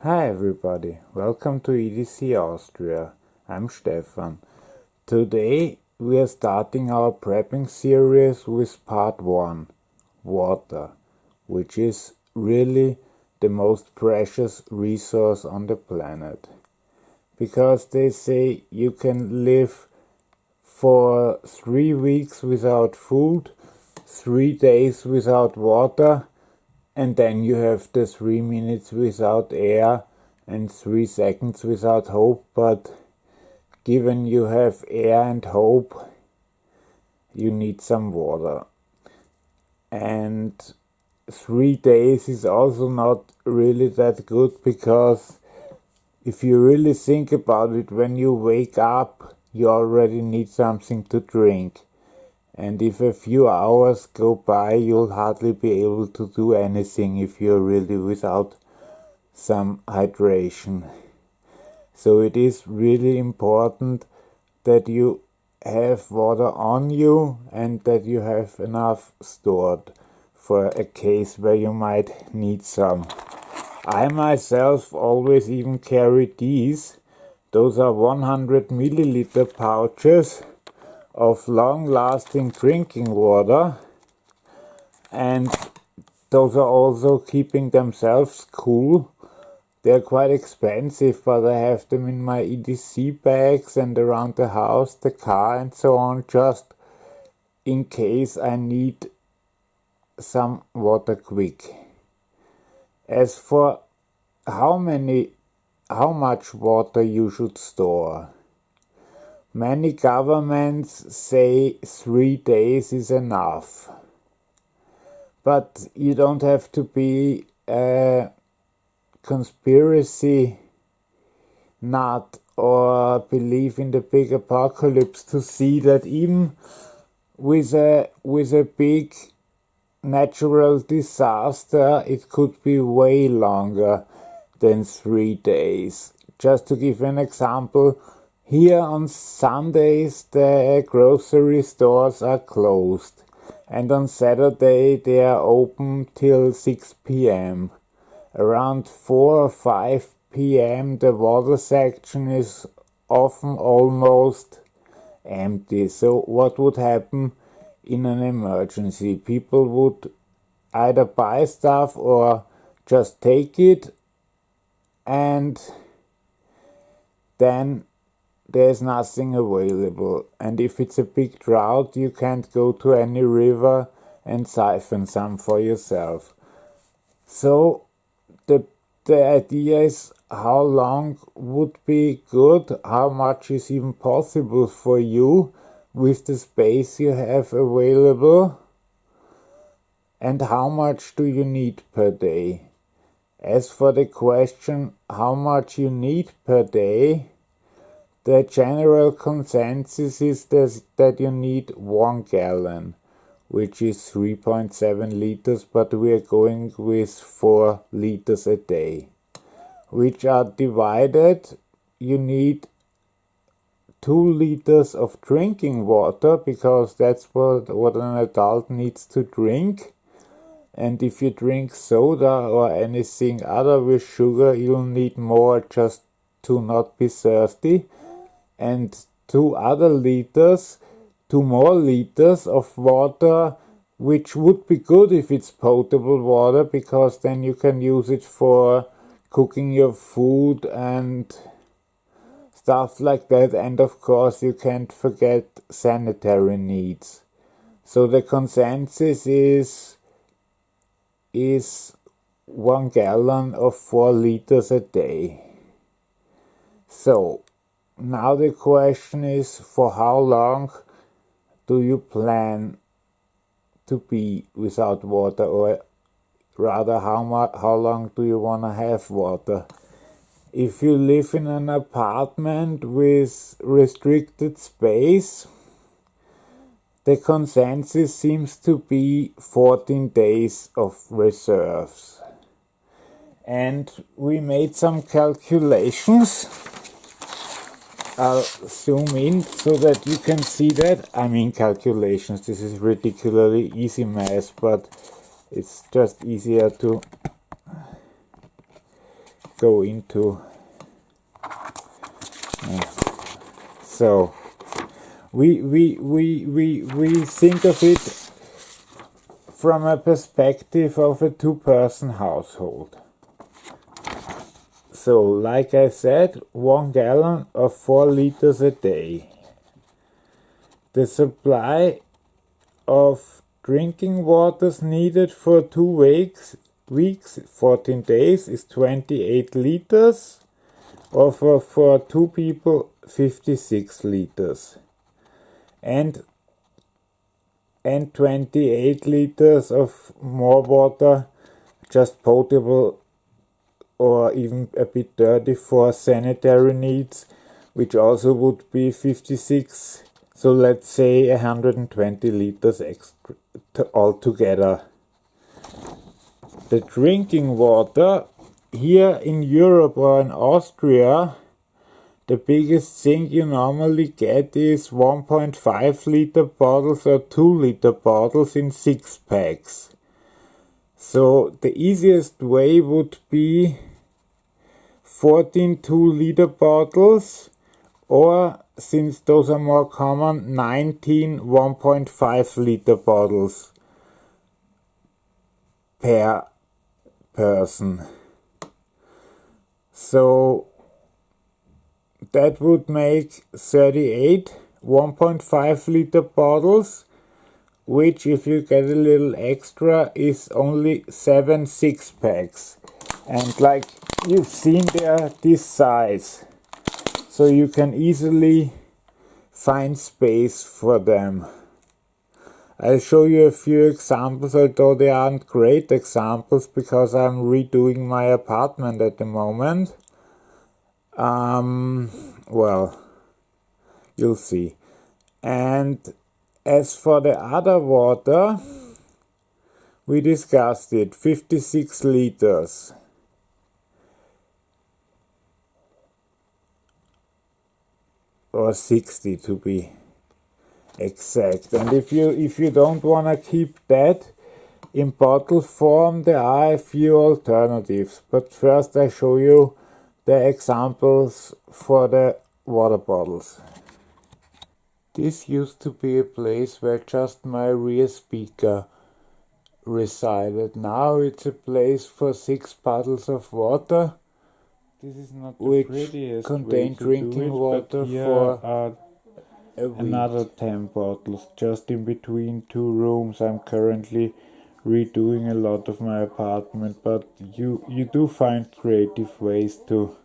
Hi everybody, welcome to EDC Austria. I'm Stefan. Today we are starting our prepping series with part 1, water, which is really the most precious resource on the planet. Because they say you can live for 3 weeks without food, 3 days without water, and then you have the 3 minutes without air and 3 seconds without hope, but given you have air and hope, you need some water. And 3 days is also not really that good, because if you really think about it, when you wake up, you already need something to drink. And if a few hours go by, you'll hardly be able to do anything if you're really without some hydration. So it is really important that you have water on you and that you have enough stored for a case where you might need some. I myself always even carry these. Those are 100 milliliter pouches of long-lasting drinking water, and those are also keeping themselves cool. They're quite expensive, but I have them in my EDC bags and around the house, the car and so on, just in case I need some water quick. As for how much water you should store, many governments say 3 days is enough. But you don't have to be a conspiracy nut or believe in the big apocalypse to see that even with a big natural disaster, it could be way longer than 3 days. Just to give an example, here on Sundays the grocery stores are closed, and on Saturday they are open till 6 p.m. Around 4 or 5 p.m. the water section is often almost empty. So what would happen in an emergency? People would either buy stuff or just take it, and then there's nothing available. And if it's a big drought, you can't go to any river and siphon some for yourself. So the idea is, how long would be good, how much is even possible for you with the space you have available, and how much do you need per day. As for the question how much you need per day, the general consensus is that you need 1 gallon, which is 3.7 liters, but we are going with 4 liters a day, which are divided. You need 2 liters of drinking water, because that's what an adult needs to drink. And if you drink soda or anything other with sugar, you'll need more just to not be thirsty. And 2 more liters of water, which would be good if it's potable water, because then you can use it for cooking your food and stuff like that. And of course you can't forget sanitary needs. So the consensus is 1 gallon of 4 liters a day. So now the question is, for how long do you plan to be without water, or rather how long do you want to have water? If you live in an apartment with restricted space, the consensus seems to be 14 days of reserves. And we made some calculations. I'll zoom in so that you can see that. I mean calculations, this is ridiculously easy math, but it's just easier to go into. So we think of it from a perspective of a two-person household. So, like I said, 1 gallon of 4 liters a day. The supply of drinking waters needed for 2 weeks, 14 days, is 28 liters, or for 2 people, 56 liters. And 28 liters of more water, just potable or even a bit dirty for sanitary needs, which also would be 56. So let's say 120 liters extra altogether. The drinking water here in Europe or in Austria, the biggest thing you normally get is 1.5 liter bottles or 2 liter bottles in 6 packs. So the easiest way would be 14 2-liter bottles, or, since those are more common, 19 1.5 liter bottles per person. So that would make 38 1.5 liter bottles, which, if you get a little extra, is only 7 6-packs. And like you've seen, they are this size, so you can easily find space for them. I'll show you a few examples, although they aren't great examples because I'm redoing my apartment at the moment. Well, you'll see. And as for the other water, we discussed it, 56 liters. Or 60 to be exact. And if you don't want to keep that in bottle form, there are a few alternatives. But first I show you the examples for the water bottles. This used to be a place where just my rear speaker resided. Now it's a place for 6 bottles of water. This is not the prettiest contain drinking water for another 10 bottles, just in between 2 rooms. I'm currently redoing a lot of my apartment, but you do find creative ways to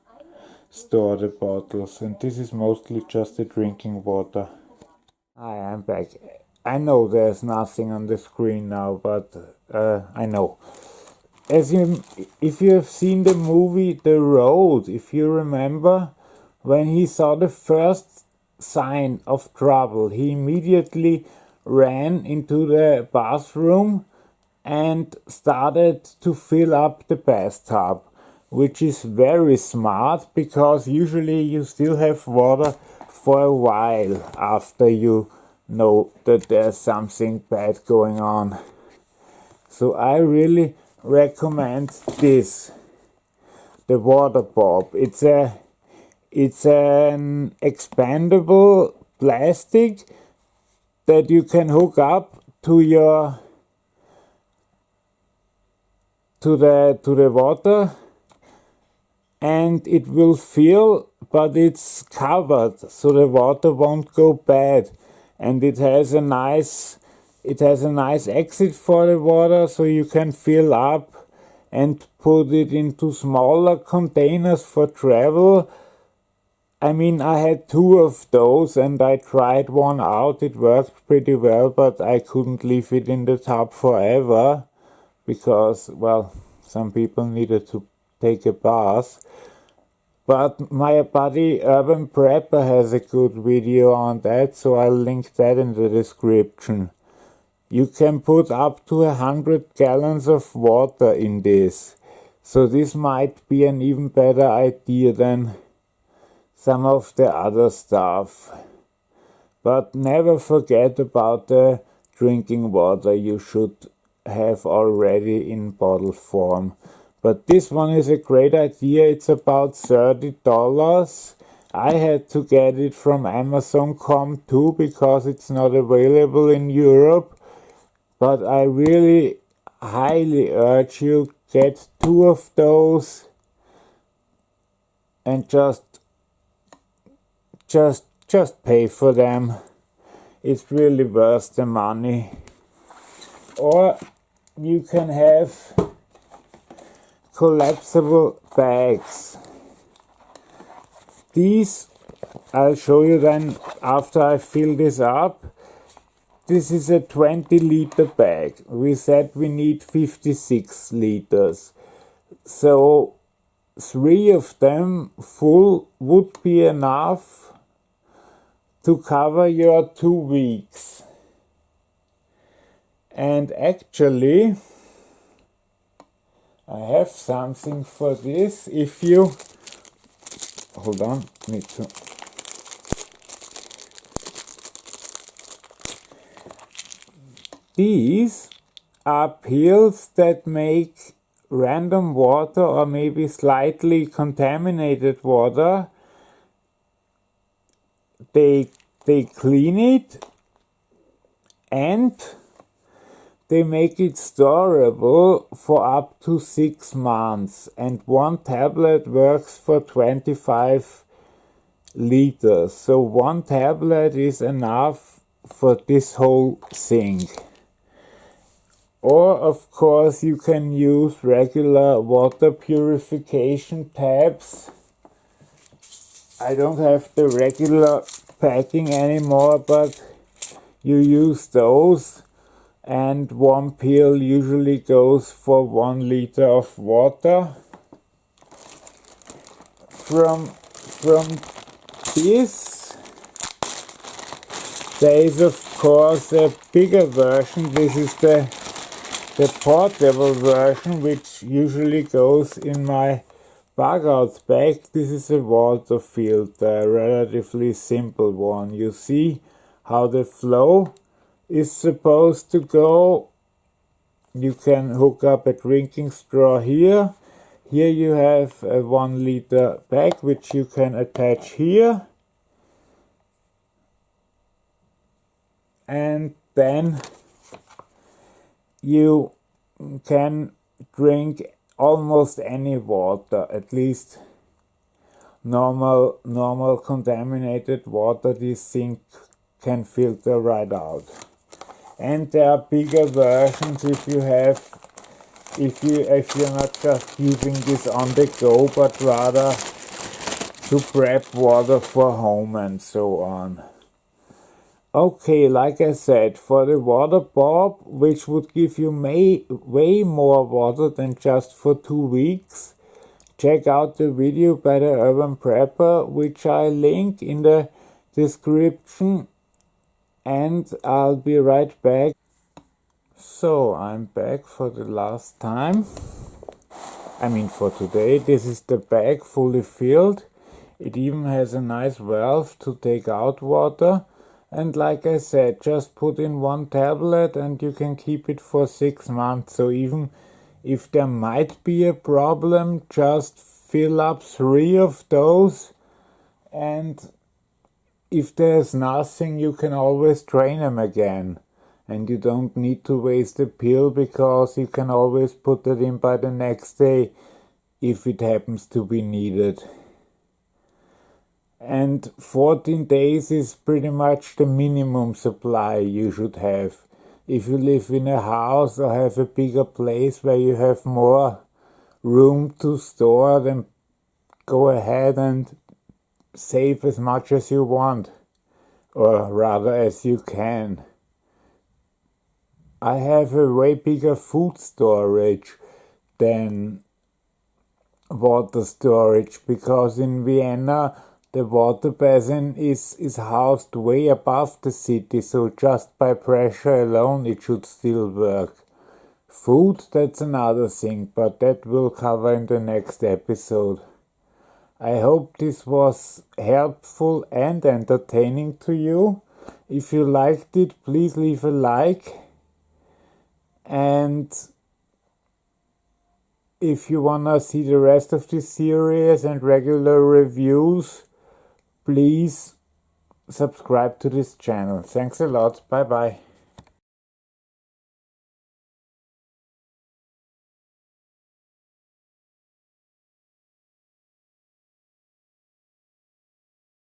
store the bottles, and this is mostly just the drinking water. Hi, I'm back. I know there's nothing on the screen now, but I know. If you have seen the movie The Road, if you remember, when he saw the first sign of trouble, he immediately ran into the bathroom and started to fill up the bathtub, which is very smart because usually you still have water for a while after you know that there's something bad going on. So I really recommend this, the WaterBOB. It's an expandable plastic that you can hook up to the water, and it will fill, but it's covered so the water won't go bad, and it has a nice exit for the water, so you can fill up and put it into smaller containers for travel. I mean, I had 2 of those and I tried one out. It worked pretty well, but I couldn't leave it in the tub forever because, well, some people needed to take a bath. But my buddy Urban Prepper has a good video on that, so I'll link that in the description. You can put up to 100 gallons of water in this. So this might be an even better idea than some of the other stuff. But never forget about the drinking water you should have already in bottle form. But this one is a great idea. It's about $30. I had to get it from Amazon.com too because it's not available in Europe. But I really highly urge you, get 2 of those and just pay for them. It's really worth the money. Or you can have collapsible bags. These I'll show you then after I fill this up. This is a 20-liter bag. We said we need 56 liters. So 3 of them full would be enough to cover your 2 weeks. And actually, I have something for this. If you hold on, need to. These are pills that make random water or maybe slightly contaminated water. They clean it and they make it storable for up to 6 months, and 1 tablet works for 25 liters. So 1 tablet is enough for this whole thing. Or of course you can use regular water purification tabs. I don't have the regular packing anymore, but you use those, and 1 pill usually goes for 1 liter of water. From this, there is of course a bigger version. This is the portable version, which usually goes in my bug out bag. This is a water filter, a relatively simple one. You see how the flow is supposed to go. You can hook up a drinking straw here. Here you have a 1 liter bag which you can attach here, and then you can drink almost any water, at least normal contaminated water. This thing can filter right out. And there are bigger versions if you're not just using this on the go, but rather to prep water for home and so on. Okay, like I said, for the WaterBOB, which would give you way more water than just for 2 weeks, check out the video by the Urban Prepper, which I link in the description, and I'll be right back. So I'm back for the last time. I mean for today. This is the bag fully filled. It even has a nice valve to take out water. And like I said, just put in 1 tablet and you can keep it for 6 months. So even if there might be a problem, just fill up 3 of those. And if there's nothing, you can always drain them again. And you don't need to waste a pill, because you can always put it in by the next day if it happens to be needed. And 14 days is pretty much the minimum supply you should have. If you live in a house or have a bigger place where you have more room to store, then go ahead and save as much as you want, or rather as you can. I have a way bigger food storage than water storage, because in Vienna the water basin is housed way above the city, so just by pressure alone it should still work. Food, that's another thing, but that we'll cover in the next episode. I hope this was helpful and entertaining to you. If you liked it, please leave a like and If you wanna see the rest of this series and regular reviews, please subscribe to this channel. Thanks a lot. Bye bye.